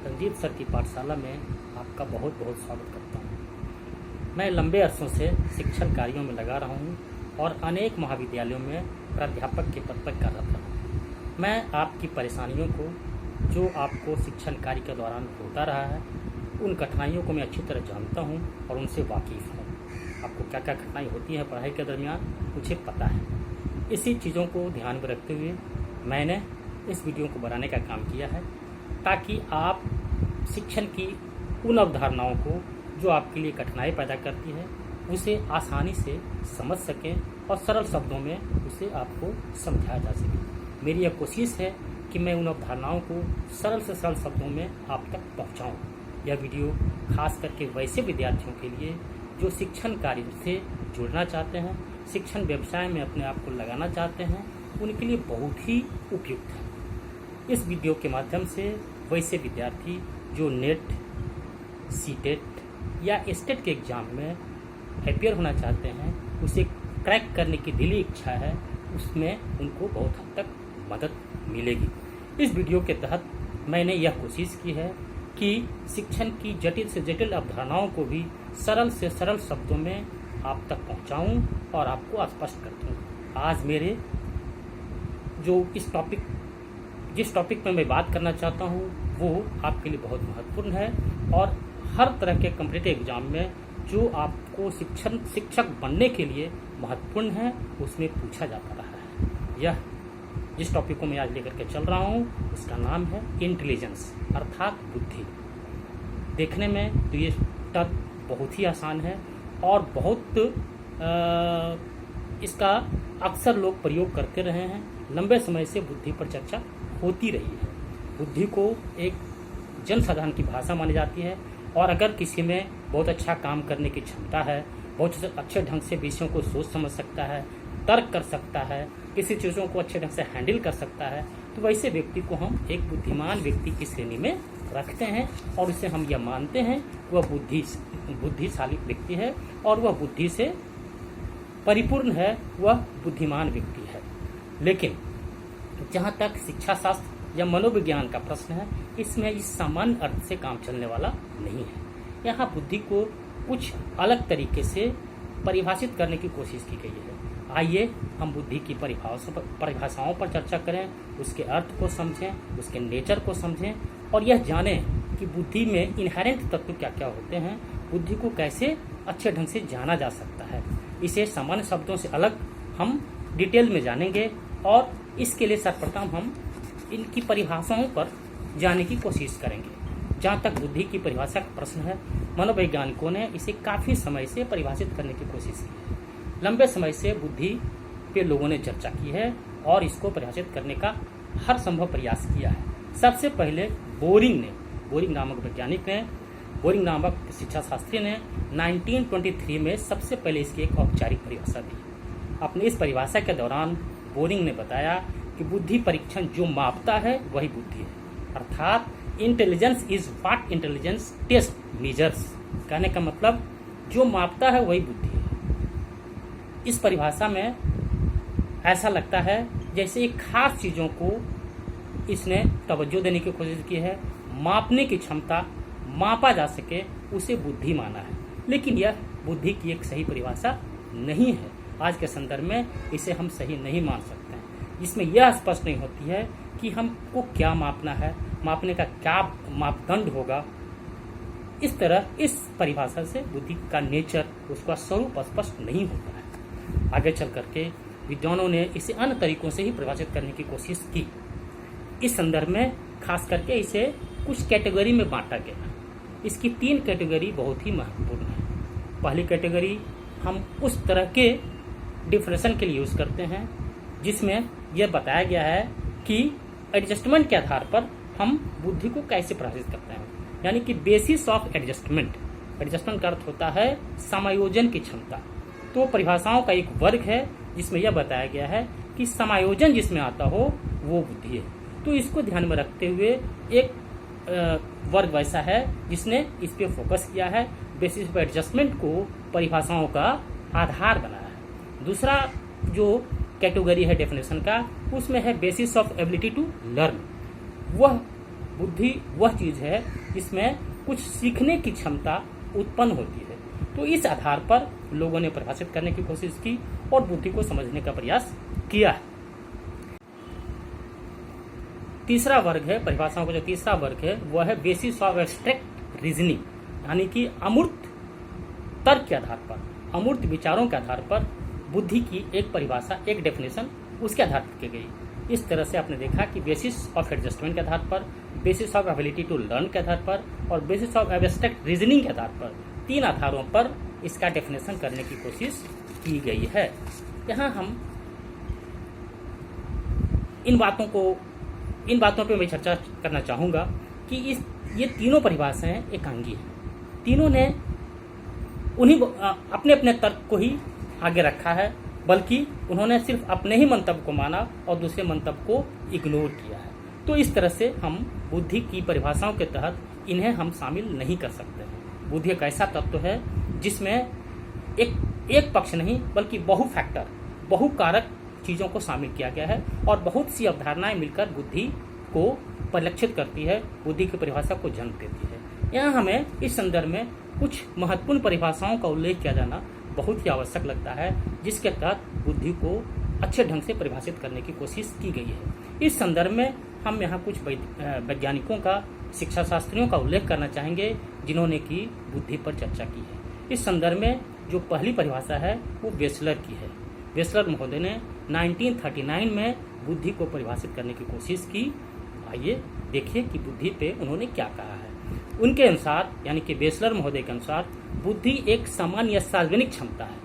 Ranjit sir की पाठशाला में आपका बहुत बहुत स्वागत करता हूँ। मैं लंबे अरसों से शिक्षण कार्यों में लगा रहा हूँ और अनेक महाविद्यालयों में प्राध्यापक के पद पर कार्यरत रहा हूँ। मैं आपकी परेशानियों को, जो आपको शिक्षण कार्य के दौरान होता रहा है, उन कठिनाइयों को मैं अच्छी तरह जानता हूँ और उनसे वाकिफ़ हूँ। आपको क्या क्या कठिनाई होती है पढ़ाई के दरमियान, मुझे पता है। इसी चीज़ों को ध्यान में रखते हुए मैंने इस वीडियो को बनाने का काम किया है, ताकि आप शिक्षण की उन अवधारणाओं को जो आपके लिए कठिनाई पैदा करती है उसे आसानी से समझ सकें और सरल शब्दों में उसे आपको समझाया जा सके। मेरी यह कोशिश है कि मैं उन अवधारणाओं को सरल से सरल शब्दों में आप तक पहुंचाऊं। यह वीडियो खास करके वैसे विद्यार्थियों के लिए जो शिक्षण कार्य से जुड़ना चाहते हैं, शिक्षण व्यवसाय में अपने आप को लगाना चाहते हैं, उनके लिए बहुत ही उपयुक्त है। इस वीडियो के माध्यम से वैसे विद्यार्थी जो नेट, सीटेट या स्टेट के एग्ज़ाम में अपियर होना चाहते हैं, उसे क्रैक करने की दिली इच्छा है, उसमें उनको बहुत हद तक मदद मिलेगी। इस वीडियो के तहत मैंने यह कोशिश की है कि शिक्षण की जटिल से जटिल अवधारणाओं को भी सरल से सरल शब्दों में आप तक पहुंचाऊं और आपको स्पष्ट कर दूं। आज मेरे जो जिस टॉपिक में मैं बात करना चाहता हूं वो आपके लिए बहुत महत्वपूर्ण है और हर तरह के कॉम्पिटिटिव एग्जाम में जो आपको शिक्षक बनने के लिए महत्वपूर्ण है, उसमें पूछा जाता रहा है। यह जिस टॉपिक को मैं आज लेकर के चल रहा हूँ उसका नाम है इंटेलिजेंस, अर्थात बुद्धि। देखने में तो ये टर्म बहुत ही आसान है और बहुत इसका अक्सर लोग प्रयोग करते रहे हैं। लंबे समय से बुद्धि पर चर्चा होती रही है। बुद्धि को एक जनसाधारण की भाषा मानी जाती है और अगर किसी में बहुत अच्छा काम करने की क्षमता है, बहुत अच्छे ढंग से विषयों को सोच समझ सकता है, तर्क कर सकता है, किसी चीज़ों को अच्छे ढंग से हैंडल कर सकता है, तो वैसे व्यक्ति को हम एक बुद्धिमान व्यक्ति की श्रेणी में रखते हैं और उसे हम यह मानते हैं वह बुद्धिशाली व्यक्ति है और वह बुद्धि से परिपूर्ण है, वह बुद्धिमान व्यक्ति है। लेकिन जहाँ तक शिक्षा शास्त्र या मनोविज्ञान का प्रश्न है, इसमें इस सामान्य अर्थ से काम चलने वाला नहीं है। यहाँ बुद्धि को कुछ अलग तरीके से परिभाषित करने की कोशिश की गई है। आइए हम बुद्धि की परिभाषाओं पर चर्चा करें, उसके अर्थ को समझें, उसके नेचर को समझें और यह जानें कि बुद्धि में इनहेरेंट तत्व क्या क्या होते हैं, बुद्धि को कैसे अच्छे ढंग से जाना जा सकता है। इसे सामान्य शब्दों से अलग हम डिटेल में जानेंगे और इसके लिए सर्वप्रथम हम इनकी परिभाषाओं पर जाने की कोशिश करेंगे। जहाँ तक बुद्धि की परिभाषा का प्रश्न है, मनोवैज्ञानिकों ने इसे काफ़ी समय से परिभाषित करने की कोशिश की है। लंबे समय से बुद्धि पे लोगों ने चर्चा की है और इसको परिभाषित करने का हर संभव प्रयास किया है। सबसे पहले बोरिंग नामक शिक्षा शास्त्री ने 1923 में सबसे पहले इसकी एक औपचारिक परिभाषा दी। अपनी इस परिभाषा के दौरान बोरिंग ने बताया कि बुद्धि परीक्षण जो मापता है वही बुद्धि है, अर्थात intelligence is what intelligence test measures. कहने का मतलब जो मापता है वही बुद्धि है। इस परिभाषा में ऐसा लगता है जैसे एक खास चीज़ों को इसने तवज्जो देने की कोशिश की है, मापने की क्षमता, मापा जा सके, उसे बुद्धि माना है। लेकिन यह बुद्धि की एक सही परिभाषा नहीं है। आज के संदर्भ में इसे हम सही नहीं मान सकते हैं। इसमें यह स्पष्ट नहीं होती है कि हमको क्या मापना है, मापने का क्या मापदंड होगा। इस तरह इस परिभाषा से बुद्धि का नेचर, उसका स्वरूप स्पष्ट नहीं होता है। आगे चल करके विद्वानों ने इसे अन्य तरीकों से ही परिभाषित करने की कोशिश की। इस संदर्भ में खास करके इसे कुछ कैटेगरी में बांटा गया। इसकी 3 कैटेगरी बहुत ही महत्वपूर्ण है। पहली कैटेगरी हम उस तरह के डिफरेंशन के लिए यूज़ करते हैं जिसमें यह बताया गया है कि एडजस्टमेंट के आधार पर हम बुद्धि को कैसे परिभाषित करते हैं, यानी कि बेसिस ऑफ एडजस्टमेंट। एडजस्टमेंट का अर्थ होता है समायोजन की क्षमता। तो परिभाषाओं का एक वर्ग है जिसमें यह बताया गया है कि समायोजन जिसमें आता हो वो बुद्धि है। तो इसको ध्यान में रखते हुए एक वर्ग वैसा है जिसने इस पे फोकस किया है, बेसिस ऑफ एडजस्टमेंट को परिभाषाओं का आधार बनाया है। दूसरा जो कैटेगरी है डेफिनेशन का, उसमें है basis of ability to learn. वह बुद्धि वह चीज है जिसमें कुछ सीखने की क्षमता उत्पन्न होती है। तो इस आधार पर लोगों ने परिभाषित करने की कोशिश की और बुद्धि को समझने का प्रयास किया है। तीसरा वर्ग है, परिभाषाओं का जो तीसरा वर्ग है वह है बेसिस ऑफ एब्स्ट्रैक्ट रीजनिंग, यानी कि अमूर्त तर्क के आधार पर, अमूर्त विचारों के आधार पर बुद्धि की एक परिभाषा, एक डेफिनेशन उसके आधार पर की गई। इस तरह से आपने देखा कि बेसिस ऑफ एडजस्टमेंट के आधार पर, basis of ability to learn के आधार पर और बेसिस ऑफ एब्स्ट्रैक्ट रीजनिंग के आधार पर, तीन आधारों पर इसका डेफिनेशन करने की कोशिश की गई है। यहाँ हम इन बातों पे मैं चर्चा करना चाहूँगा कि ये तीनों परिभाषाएं एकांगी हैं। तीनों ने अपने अपने तर्क को ही आगे रखा है, बल्कि उन्होंने सिर्फ अपने ही मंतव्य को माना और दूसरे मंतव्य को इग्नोर किया है। तो इस तरह से हम बुद्धि की परिभाषाओं के तहत इन्हें हम शामिल नहीं कर सकते हैं। बुद्धि एक ऐसा तत्व है जिसमें एक पक्ष नहीं बल्कि बहु कारक चीज़ों को शामिल किया गया है और बहुत सी अवधारणाएं मिलकर बुद्धि को परिलक्षित करती है, बुद्धि की परिभाषा को जन्म देती है। यहाँ हमें इस संदर्भ में कुछ महत्वपूर्ण परिभाषाओं का उल्लेख किया जाना बहुत ही आवश्यक लगता है, जिसके तहत बुद्धि को अच्छे ढंग से परिभाषित करने की कोशिश की गई है। इस संदर्भ में हम यहाँ कुछ वैज्ञानिकों का, शिक्षा शास्त्रियों का उल्लेख करना चाहेंगे जिन्होंने की बुद्धि पर चर्चा की है। इस संदर्भ में जो पहली परिभाषा है वो वेसलर की है। वेसलर महोदय ने 1939 में बुद्धि को परिभाषित करने की कोशिश की। आइए देखिए कि बुद्धि पे उन्होंने क्या कहा है। उनके अनुसार, यानी कि वेसलर महोदय के अनुसार, बुद्धि एक सामान्य सार्वजनिक क्षमता है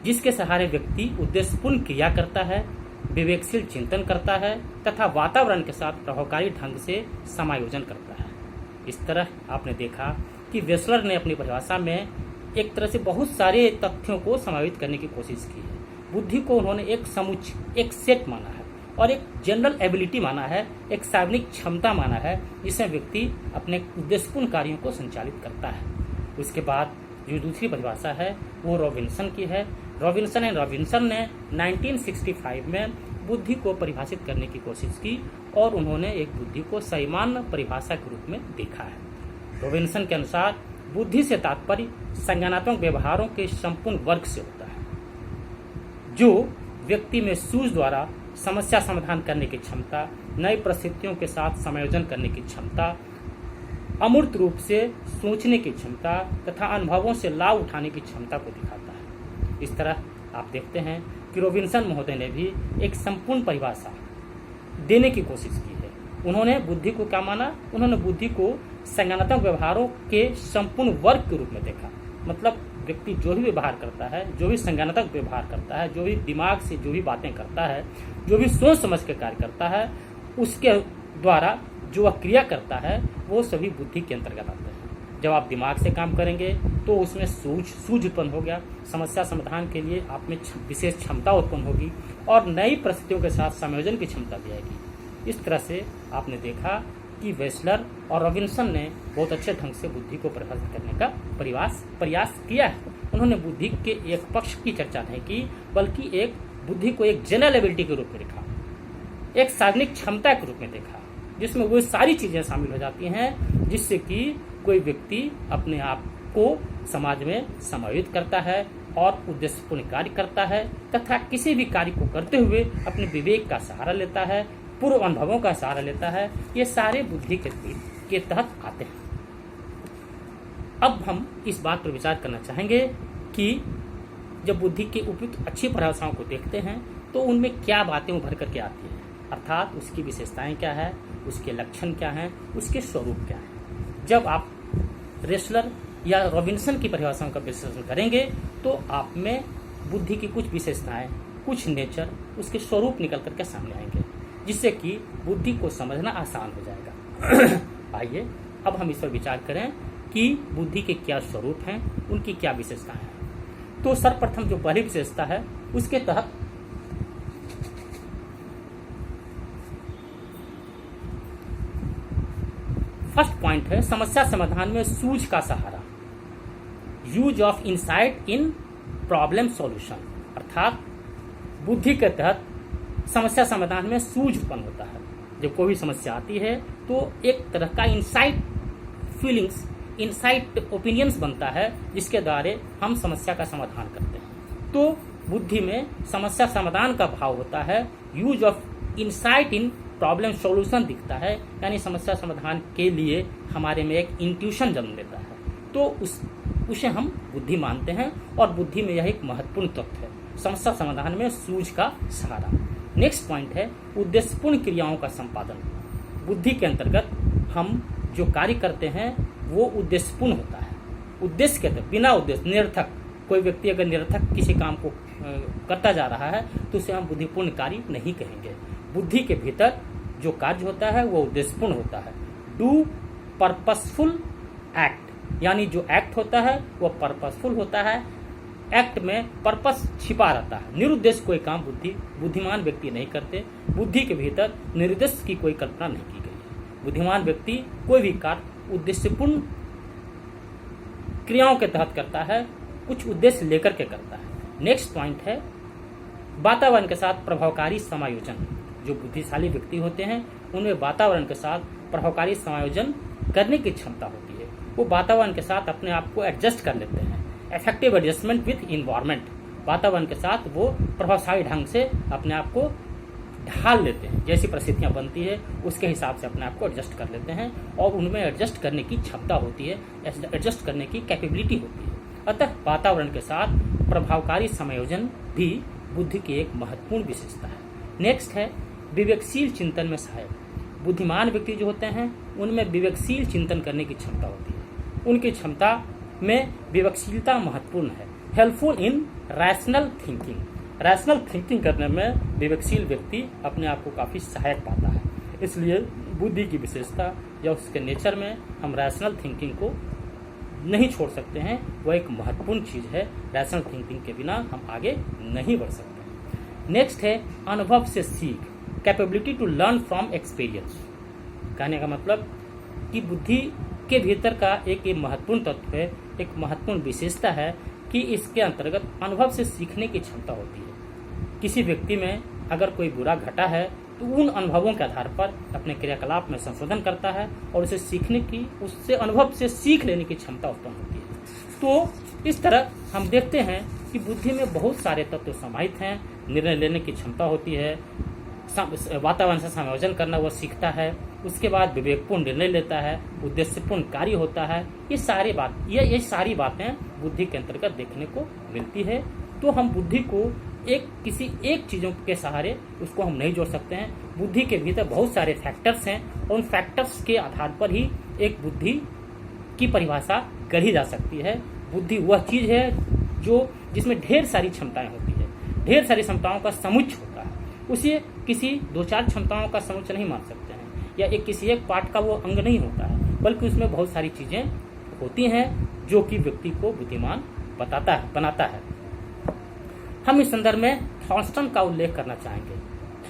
जिसके सहारे व्यक्ति उद्देश्यपूर्ण क्रिया करता है, विवेकशील चिंतन करता है तथा वातावरण के साथ प्रभावकारी ढंग से समायोजन करता है। इस तरह आपने देखा कि वेसलर ने अपनी परिभाषा में एक तरह से बहुत सारे तथ्यों को समावित करने की कोशिश की है। बुद्धि को उन्होंने एक सेट माना है और एक जनरल एबिलिटी माना है, एक सार्वजनिक क्षमता माना है जिसमें व्यक्ति अपने उद्देश्यपूर्ण कार्यों को संचालित करता है। उसके बाद जो दूसरी परिभाषा है वो रॉबिन्सन की है। रॉबिन्सन ने 1965 में बुद्धि को परिभाषित करने की कोशिश की और उन्होंने एक बुद्धि को सामान्य परिभाषा के रूप में देखा है। रॉबिन्सन के अनुसार बुद्धि से तात्पर्य संज्ञानात्मक व्यवहारों के संपूर्ण वर्ग से होता है, जो व्यक्ति में सूझ द्वारा समस्या समाधान करने की क्षमता, नई परिस्थितियों के साथ समायोजन करने की क्षमता, अमूर्त रूप से सोचने की क्षमता तथा अनुभवों से लाभ उठाने की क्षमता को दिखाता है। इस तरह आप देखते हैं कि रॉबिन्सन महोदय ने भी एक संपूर्ण परिभाषा देने की कोशिश की है। उन्होंने बुद्धि को क्या माना? उन्होंने बुद्धि को संज्ञानात्मक व्यवहारों के संपूर्ण वर्ग के रूप में देखा। मतलब व्यक्ति जो भी व्यवहार करता है, जो भी संज्ञानात्मक व्यवहार करता है, जो भी दिमाग से जो भी बातें करता है, जो भी सोच समझ के कार्य करता है, उसके द्वारा जो वह क्रिया करता है वो सभी बुद्धि के अंतर्गत आते हैं। जब आप दिमाग से काम करेंगे तो उसमें सूझ उत्पन्न हो गया, समस्या समाधान के लिए आप में विशेष क्षमता उत्पन्न होगी और नई परिस्थितियों के साथ संयोजन की क्षमता भी आएगी। इस तरह से आपने देखा कि वेसलर और रॉबिन्सन ने बहुत अच्छे ढंग से बुद्धि को परिभाषित करने का प्रयास किया है। उन्होंने बुद्धि के एक पक्ष की चर्चा नहीं की, बल्कि एक बुद्धि को एक जनरल एबिलिटी के रूप में देखा, एक सार्वजनिक क्षमता के रूप में देखा, जिसमें वो सारी चीजें शामिल हो जाती हैं जिससे कि कोई व्यक्ति अपने आप को समाज में समायोजित करता है और उद्देश्यपूर्ण कार्य करता है तथा किसी भी कार्य को करते हुए अपने विवेक का सहारा लेता है, पूर्व अनुभवों का सहारा लेता है। ये सारे बुद्धि के तहत आते हैं। अब हम इस बात पर विचार करना चाहेंगे कि जब बुद्धि के उपयुक्त अच्छी परिभाषाओं को देखते हैं तो उनमें क्या बातें उभर करके आती हैं, अर्थात उसकी विशेषताएं क्या है, उसके लक्षण क्या हैं, उसके स्वरूप क्या हैं। जब आप वेसलर या रॉबिन्सन की परिभाषाओं का विश्लेषण करेंगे तो आप में बुद्धि की कुछ विशेषताएं, कुछ नेचर, उसके स्वरूप निकल करके सामने आएंगे, जिससे कि बुद्धि को समझना आसान हो जाएगा। आइए अब हम इस पर विचार करें कि बुद्धि के क्या स्वरूप हैं, उनकी क्या विशेषताएं हैं। तो सर्वप्रथम जो पहली विशेषता है उसके तहत फर्स्ट पॉइंट है समस्या समाधान में सूझ का सहारा, use of insight in problem solution. अर्थात बुद्धि के तहत समस्या समाधान में सूझ उत्पन्न होता है। जब कोई भी समस्या आती है तो एक तरह का इनसाइट फीलिंग्स, इनसाइट ओपिनियंस बनता है, जिसके द्वारा हम समस्या का समाधान करते हैं। तो बुद्धि में समस्या समाधान का भाव होता है, use of insight in problem solution दिखता है, यानी समस्या समाधान के लिए हमारे में एक इंट्यूशन जन्म लेता है, तो उसे हम बुद्धि मानते हैं। और बुद्धि में यह एक महत्वपूर्ण तत्व है, समस्या समाधान में सूझ का सहारा। नेक्स्ट पॉइंट है उद्देश्यपूर्ण क्रियाओं का संपादन। बुद्धि के अंतर्गत हम जो कार्य करते हैं वो उद्देश्यपूर्ण होता है। उद्देश्य के तहत, बिना उद्देश्य, निरर्थक, कोई व्यक्ति अगर निरर्थक किसी काम को करता जा रहा है तो उसे हम बुद्धिपूर्ण कार्य नहीं कहेंगे। बुद्धि के भीतर जो कार्य होता है वो उद्देश्यपूर्ण होता है। डू पर्पसफुल एक्ट, यानी जो एक्ट होता है वो पर्पसफुल होता है। एक्ट में पर्पस छिपा रहता है। निरुद्देश्य कोई काम बुद्धिमान व्यक्ति नहीं करते। बुद्धि के भीतर निरुद्देश्य की कोई कल्पना नहीं की गई है। बुद्धिमान व्यक्ति कोई भी कार्य उद्देश्यपूर्ण क्रियाओं के तहत करता है, कुछ उद्देश्य लेकर के करता है। नेक्स्ट पॉइंट है वातावरण के साथ प्रभावकारी समायोजन। जो बुद्धिशाली व्यक्ति होते हैं उनमें वातावरण के साथ प्रभावकारी समायोजन करने की क्षमता होती है। वो वातावरण के साथ अपने आप को एडजस्ट कर लेते हैं। इफेक्टिव एडजस्टमेंट विथ इन्वायरमेंट, वातावरण के साथ वो प्रभावशाली ढंग से अपने आप को ढाल लेते हैं। जैसी परिस्थितियां बनती है उसके हिसाब से अपने आप को एडजस्ट कर लेते हैं और उनमें एडजस्ट करने की क्षमता होती है, एडजस्ट करने की कैपेबिलिटी होती है। अतः वातावरण के साथ प्रभावकारी समायोजन भी बुद्धि की एक महत्वपूर्ण विशेषता है। नेक्स्ट है विवेकशील चिंतन में सहायक। बुद्धिमान व्यक्ति जो होते हैं उनमें विवेकशील चिंतन करने की क्षमता होती है। उनकी क्षमता में विवेकशीलता महत्वपूर्ण है। Helpful in rational thinking, rational thinking करने में विवेकशील व्यक्ति अपने आप को काफ़ी सहायक पाता है। इसलिए बुद्धि की विशेषता या उसके नेचर में हम रैशनल थिंकिंग को नहीं छोड़ सकते हैं। वह एक महत्वपूर्ण चीज़ है। रैशनल थिंकिंग के बिना हम आगे नहीं बढ़ सकते। नेक्स्ट है अनुभव से सीख, capability to learn from experience. कहने का मतलब कि बुद्धि के भीतर का एक महत्वपूर्ण तत्व है, एक महत्वपूर्ण विशेषता है कि इसके अंतर्गत अनुभव से सीखने की क्षमता होती है। किसी व्यक्ति में अगर कोई बुरा घटा है तो उन अनुभवों के आधार पर अपने क्रियाकलाप में संशोधन करता है और उसे सीखने की, उससे अनुभव से सीख लेने की क्षमता उत्पन्न होती है। तो इस तरह हम देखते हैं कि बुद्धि में बहुत सारे तत्व समाहित हैं। निर्णय लेने की क्षमता होती है, वातावरण से समायोजन करना वो सीखता है, उसके बाद विवेकपूर्ण निर्णय लेता है, उद्देश्यपूर्ण कार्य होता है। ये सारी बातें बुद्धि के अंतर्गत देखने को मिलती है। तो हम बुद्धि को किसी एक चीज़ों के सहारे उसको हम नहीं जोड़ सकते हैं। बुद्धि के भीतर बहुत सारे फैक्टर्स हैं और उन फैक्टर्स के आधार पर ही एक बुद्धि की परिभाषा गढ़ी जा सकती है। बुद्धि वह चीज़ है जिसमें ढेर सारी क्षमताएं होती है, ढेर सारी क्षमताओं का समुच्चय होता है। उसे किसी 2-4 क्षमताओं का समुच्चय नहीं मान सकते हैं, या किसी एक पार्ट का वो अंग नहीं होता है, बल्कि उसमें बहुत सारी चीज़ें होती हैं जो कि व्यक्ति को बुद्धिमान बनाता है। हम इस संदर्भ में थॉर्स्टन का उल्लेख करना चाहेंगे।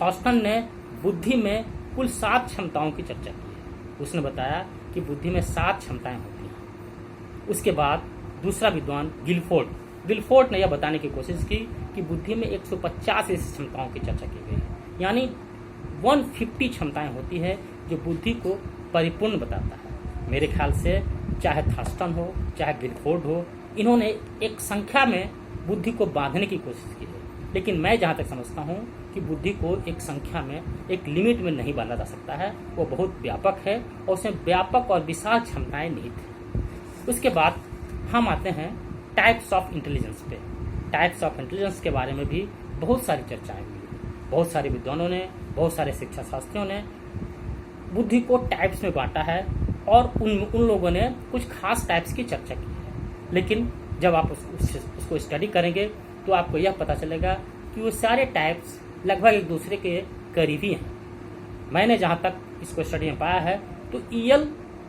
थॉर्स्टन ने बुद्धि में कुल 7 क्षमताओं की चर्चा की है। उसने बताया कि बुद्धि में 7 क्षमताएं होती हैं। उसके बाद दूसरा विद्वान गिलफोर्ड ने यह बताने की कोशिश की कि बुद्धि में 150 ऐसी क्षमताओं की चर्चा की गई है, यानी 150 क्षमताएं होती है जो बुद्धि को परिपूर्ण बताता है। मेरे ख्याल से चाहे थॉर्स्टन हो चाहे गिलफोर्ड हो, इन्होंने एक संख्या में बुद्धि को बांधने की कोशिश की है, लेकिन मैं जहाँ तक समझता हूँ कि बुद्धि को एक संख्या में, एक लिमिट में नहीं बांधा जा सकता है। वो बहुत व्यापक है और उसमें व्यापक और विशाल क्षमताएं निहित हैं। उसके बाद हम आते हैं टाइप्स ऑफ इंटेलिजेंस पे। टाइप्स ऑफ इंटेलिजेंस के बारे में भी बहुत सारी चर्चाएं हुई। बहुत सारे विद्वानों ने, बहुत सारे शिक्षा शास्त्रियों ने बुद्धि को टाइप्स में बांटा है और उन लोगों ने कुछ खास टाइप्स की चर्चा की है। लेकिन जब आप उसको स्टडी करेंगे तो आपको यह पता चलेगा कि वो सारे टाइप्स लगभग एक दूसरे के करीबी हैं। मैंने जहाँ तक इसको स्टडी में पाया है तो ईएल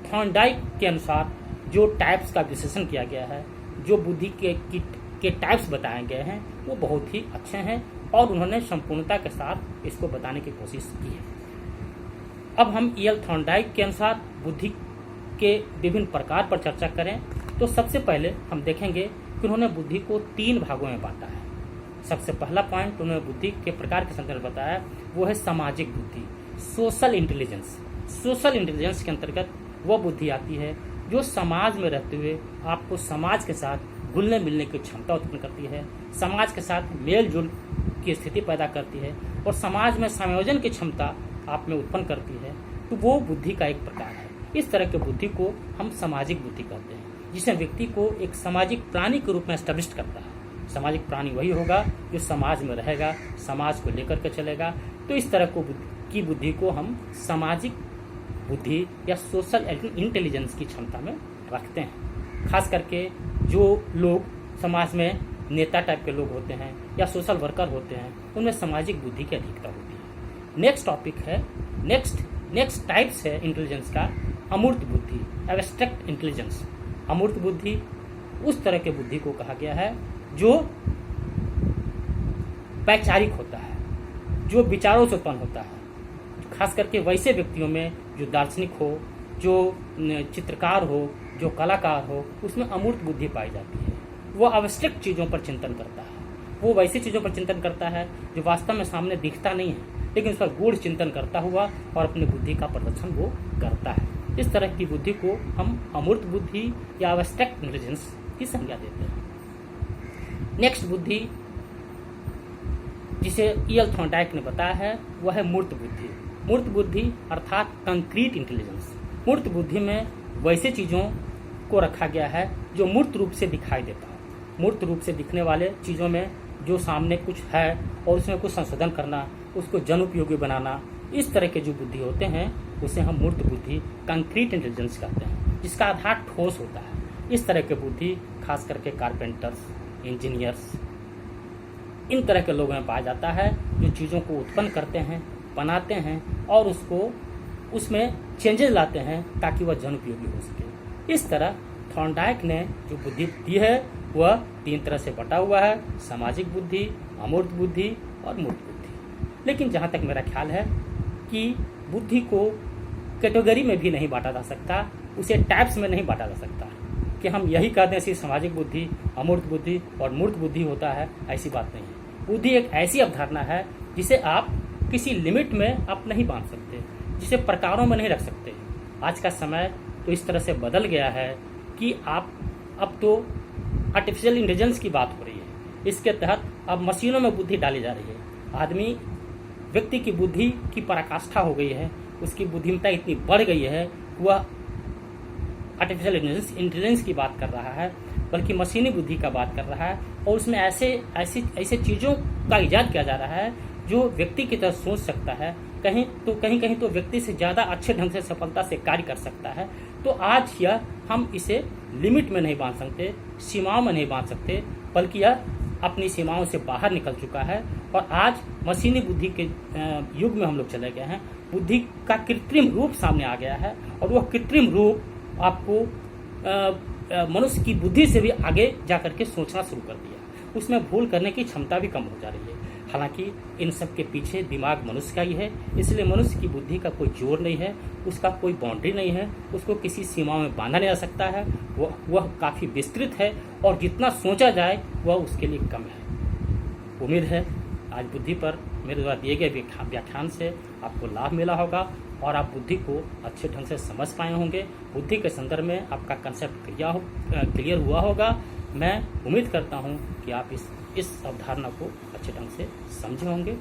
थॉर्नडाइक के अनुसार जो टाइप्स का विश्लेषण किया गया है, जो बुद्धि के टाइप्स बताए गए हैं, वो बहुत ही अच्छे हैं और उन्होंने संपूर्णता के साथ इसको बताने की कोशिश की है। अब हम ईएल थॉर्नडाइक के अनुसार बुद्धि के विभिन्न प्रकार पर चर्चा करें तो सबसे पहले हम देखेंगे कि उन्होंने बुद्धि को 3 भागों में बांटा है। सबसे पहला पॉइंट उन्होंने बुद्धि के प्रकार के संदर्भ में बताया वो है सामाजिक बुद्धि। Social intelligence. सोशल इंटेलिजेंस के अंतर्गत वह बुद्धि आती है जो समाज में रहते हुए आपको समाज के साथ घुलने मिलने की क्षमता उत्पन्न करती है, समाज के साथ मेल जोल की स्थिति पैदा करती है और समाज में संयोजन की क्षमता आप में उत्पन्न करती है। तो वो बुद्धि का एक प्रकार है। इस तरह की बुद्धि को हम सामाजिक बुद्धि कहते हैं, जिसमें व्यक्ति को एक सामाजिक प्राणी के रूप में एस्टेब्लिश करता है। सामाजिक प्राणी वही होगा जो समाज में रहेगा, समाज को लेकर के चलेगा। तो इस तरह की बुद्धि को हम सामाजिक बुद्धि या सोशल इंटेलिजेंस की क्षमता में रखते हैं। खास करके जो लोग समाज में नेता टाइप के लोग होते हैं या सोशल वर्कर होते हैं, उनमें सामाजिक बुद्धि की अधिकता होती है। नेक्स्ट टॉपिक है, नेक्स्ट टाइप्स है इंटेलिजेंस का, अमूर्त बुद्धि, एब्स्ट्रैक्ट इंटेलिजेंस। अमूर्त बुद्धि उस तरह के बुद्धि को कहा गया है जो वैचारिक होता है, जो विचारों से उत्पन्न होता है। खास करके वैसे व्यक्तियों में जो दार्शनिक हो, जो चित्रकार हो, जो कलाकार हो, उसमें अमूर्त बुद्धि पाई जाती है। वो एब्स्ट्रैक्ट चीज़ों पर चिंतन करता है, वो वैसी चीज़ों पर चिंतन करता है जो वास्तव में सामने दिखता नहीं है, लेकिन उस पर गूढ़ चिंतन करता हुआ और अपनी बुद्धि का प्रदर्शन वो करता है। इस तरह की बुद्धि को हम अमूर्त बुद्धि या एब्स्ट्रैक्ट इंटेलिजेंस की संज्ञा देते हैं। नेक्स्ट बुद्धि जिसे ईएल थॉर्नडाइक ने बताया है वह है मूर्त बुद्धि। मूर्त बुद्धि अर्थात कंक्रीट इंटेलिजेंस। मूर्त बुद्धि में वैसे चीज़ों को रखा गया है जो मूर्त रूप से दिखाई देता है। मूर्त रूप से दिखने वाले चीज़ों में जो सामने कुछ है और उसमें कुछ संशोधन करना, उसको जन उपयोगी बनाना, इस तरह के जो बुद्धि होते हैं उसे हम मूर्त बुद्धि, कंक्रीट इंटेलिजेंस कहते हैं, जिसका आधार ठोस होता है। इस तरह के बुद्धि खास करके कारपेंटर्स, इंजीनियर्स, इन तरह के लोगों में पाया जाता है जो चीज़ों को उत्पन्न करते हैं, बनाते हैं और उसमें चेंजेस लाते हैं ताकि वह जन उपयोगी हो सके। इस तरह थॉर्नडाइक ने जो बुद्धि दी है वह 3 तरह से बटा हुआ है, सामाजिक बुद्धि, अमूर्त बुद्धि और मूर्त बुद्धि। लेकिन जहाँ तक मेरा ख्याल है कि बुद्धि को कैटेगरी में भी नहीं बांटा जा सकता, उसे टाइप्स में नहीं बांटा जा सकता कि हम यही कहते हैं सिर्फ सामाजिक बुद्धि, अमूर्त बुद्धि और मूर्त बुद्धि होता है, ऐसी बात नहीं है। बुद्धि एक ऐसी अवधारणा है जिसे आप किसी लिमिट में आप नहीं बांध सकते, जिसे प्रकारों में नहीं रख सकते। आज का समय तो इस तरह से बदल गया है कि अब तो आर्टिफिशियल इंटेलिजेंस की बात हो रही है। इसके तहत अब मशीनों में बुद्धि डाली जा रही है। व्यक्ति की बुद्धि की पराकाष्ठा हो गई है, उसकी बुद्धिमत्ता इतनी बढ़ गई है, वह आर्टिफिशियल इंटेलिजेंस की बात कर रहा है, बल्कि मशीनी बुद्धि का बात कर रहा है। और उसमें ऐसे चीज़ों का इजाद किया जा रहा है जो व्यक्ति की तरह सोच सकता है, कहीं तो व्यक्ति से ज़्यादा अच्छे ढंग से सफलता से कार्य कर सकता है। तो आज यह हम इसे लिमिट में नहीं बांध सकते, सीमाओं में नहीं बांध सकते, बल्कि यह अपनी सीमाओं से बाहर निकल चुका है। और आज मशीनी बुद्धि के युग में हम लोग चले गए हैं। बुद्धि का कृत्रिम रूप सामने आ गया है और वह कृत्रिम रूप आपको मनुष्य की बुद्धि से भी आगे जाकर के सोचना शुरू कर दिया। उसमें भूल करने की क्षमता भी कम हो जा रही है। हालांकि इन सब के पीछे दिमाग मनुष्य का ही है, इसलिए मनुष्य की बुद्धि का कोई जोर नहीं है, उसका कोई बाउंड्री नहीं है, उसको किसी सीमाओं में बांधा नहीं जा सकता है। वह काफ़ी विस्तृत है और जितना सोचा जाए वह उसके लिए कम है। उम्मीद है आज बुद्धि पर मेरे द्वारा दिए गए व्याख्यान से आपको लाभ मिला होगा और आप बुद्धि को अच्छे ढंग से समझ पाए होंगे। बुद्धि के संदर्भ में आपका कंसेप्ट क्लियर हुआ होगा। मैं उम्मीद करता हूं कि आप इस अवधारणा को अच्छे ढंग से समझे होंगे।